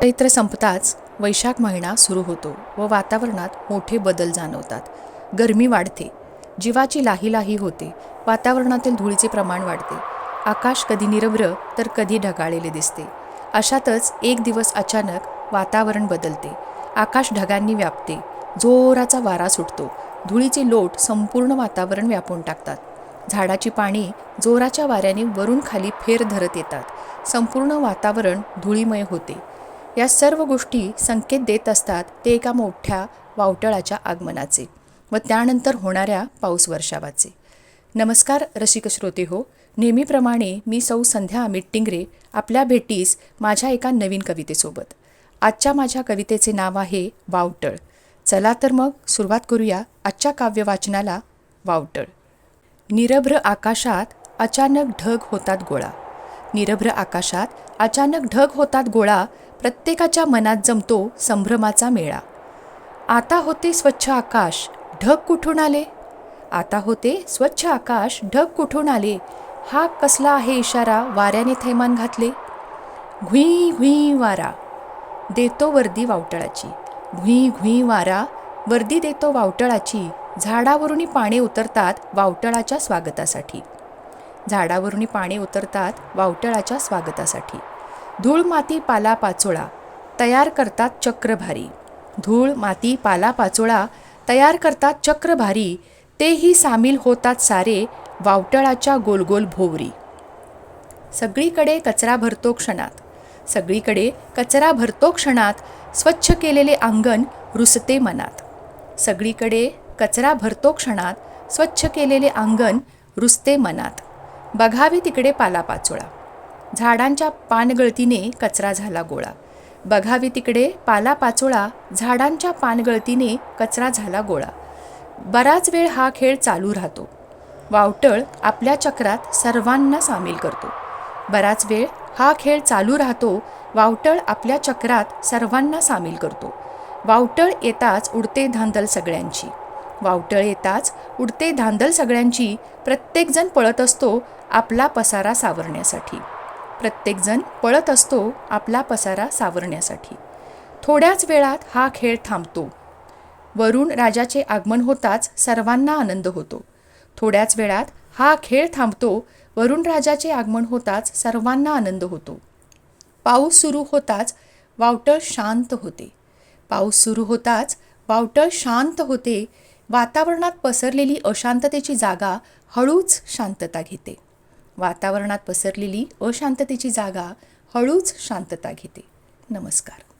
चैत्र संपताच वैशाख महिना सुरू होतो व वातावरणात मोठे बदल जाणवतात. गरमी वाढते, जीवाची लाहीलाही होते, वातावरणातील धुळीचे प्रमाण वाढते. आकाश कधी निरभ्र तर कधी ढगाळलेले दिसते. अशातच एक दिवस अचानक वातावरण बदलते. आकाश ढगांनी व्यापते, जोराचा वारा सुटतो, धुळीचे लोट संपूर्ण वातावरण व्यापून टाकतात. झाडाची पाने जोराच्या वाऱ्याने वरून खाली फेर धरत येतात. संपूर्ण वातावरण धुळीमय होते. या सर्व गोष्टी संकेत देत असतात ते एका मोठ्या वावटळाच्या आगमनाचे व त्यानंतर होणाऱ्या पाऊस वर्षावाचे. नमस्कार रसिक श्रोते हो, नेहमीप्रमाणे मी सौ संध्या अमित टिंगरे आपल्या भेटीस माझ्या एका नवीन कवितेसोबत. आजच्या माझ्या कवितेचे नाव आहे वावटळ. चला तर मग सुरुवात करूया आजच्या काव्य वाचनाला. वावटळ. निरभ्र आकाशात अचानक ढग होतात गोळा. निरभ्र आकाशात अचानक ढग होतात गोळा. प्रत्येकाच्या मनात जमतो संभ्रमाचा मेळा. आता होते स्वच्छ आकाश, ढग कुठून आले? आता होते स्वच्छ आकाश, ढग कुठून आले? हा कसला आहे इशारा वाऱ्याने थैमान घातले? घुई घुई वारा देतो वर्दी वावटळाची. घुई घुई वारा वर्दी देतो वावटळाची. झाडावरून पाने उतरतात वावटळाच्या स्वागतासाठी. झाडावरून पाने उतरतात वावटळाच्या स्वागतासाठी. धूळ माती पाला पाचोळा तयार करतात चक्रभारी. धूळ माती पाला पाचोळा तयार करतात चक्रभारी. तेही सामील होतात सारे वावटळाच्या गोलगोल भोवरी. सगळीकडे कचरा भरतो क्षणात. सगळीकडे कचरा भरतो क्षणात. स्वच्छ केलेले अंगण रुसते मनात. सगळीकडे कचरा भरतो क्षणात. स्वच्छ केलेले अंगण रुसते मनात. बघावी तिकडे पालापाचोळा. झाडांच्या पानगळतीने कचरा झाला गोळा. बघावी तिकडे पालापाचोळा. झाडांच्या पानगळतीने कचरा झाला गोळा. बराच वेळ हा खेळ चालू राहतो. वावटळ आपल्या चक्रात सर्वांना सामील करतो. बराच वेळ हा खेळ चालू राहतो. वावटळ आपल्या चक्रात सर्वांना सामील करतो. वावटळ येताच उडते धांदल सगळ्यांची. वावटळ येताच उडते धांदल सगळ्यांची. प्रत्येकजण पळत असतो आपला पसारा सावरण्यासाठी. प्रत्येकजण पळत असतो आपला पसारा सावरण्यासाठी. थोड्याच वेळात हा खेळ थांबतो. वरून राजाचे आगमन होताच सर्वांना आनंद होतो. थोड्याच वेळात हा खेळ थांबतो. वरून राजाचे आगमन होताच सर्वांना आनंद होतो. पाऊस सुरू होताच वावटळ शांत होते. पाऊस सुरू होताच वावटळ शांत होते. वातावरणात पसरलेली अशांततेची जागा हळूच शांतता घेते. वातावरणात पसरलेली अशांततेची जागा हळूच शांतता घेते. नमस्कार.